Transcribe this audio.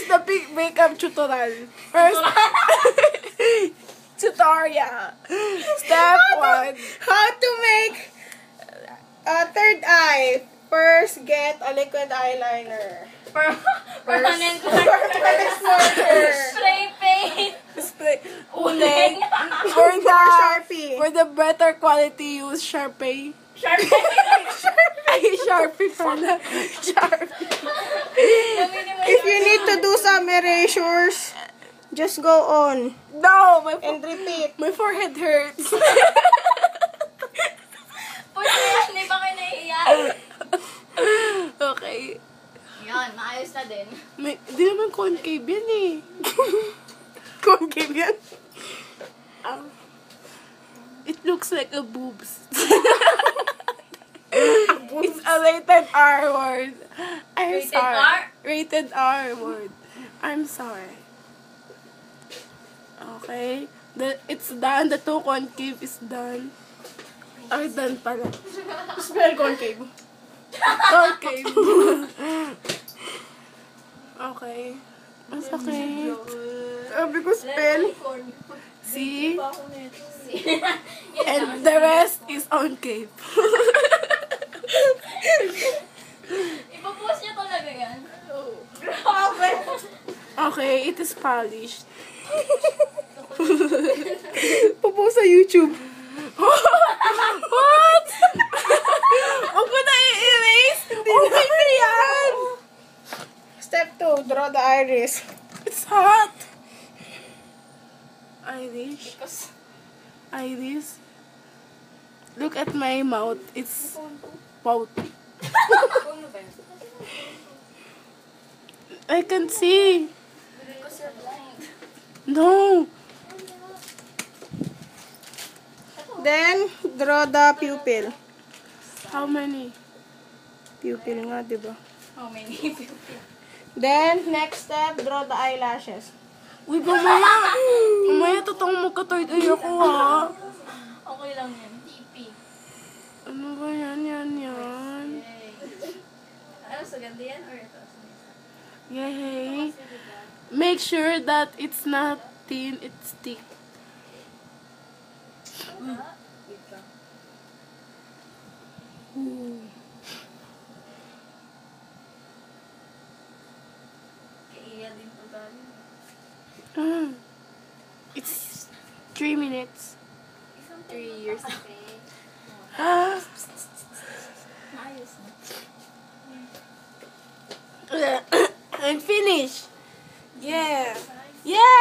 the big makeup tutorial. First, tutorial. Step 1. How to make a third eye. First, get a liquid eyeliner. Permanent Permanent marker. Spray paint. Uling. Sharpie. For the better quality, use Sharpie. Ay, Sharpie pala. Sharpie. If you need to do some erasures, just go on No, and repeat. my forehead hurts. Push mo yan, di ba kayo nahihiya? Okay. Yan, maayos na din. Di naman concave yan eh. Concave yan. It looks like a boobs. It's a rated R word. I'm Rated sorry. R? Rated R word. I'm sorry. Okay. It's done. The two concave is done. Are done pala. Spell concave. Concave. Okay. It's okay. Sabi ko spell. See? And the rest is concave. Ipapost niya talaga yan. Grabe. Okay, it is polished. Pupo sa YouTube. What? Huwag ko na i-erase. Okay na yan. Step 2, draw the iris. It's hot. Irish. Iris. Look at my mouth. It's pouty. I can see. Because you're blind. No. Then, draw the pupil. How many? Pupil nga, diba? How many people? Then, next step, draw the eyelashes. Uy, mamaya. Mamaya totoong magka-third eye ako, ha? Okay lang yan. TP. Ano ba yan? Yan. Yay. Ano, sa ganda yan or ito? Yay. Make sure that it's not thin, it's thick. Wait lang. Kaiya din po tayo. It's 3 minutes. 3 years na. Maayos na. And finish. Yeah. Yeah.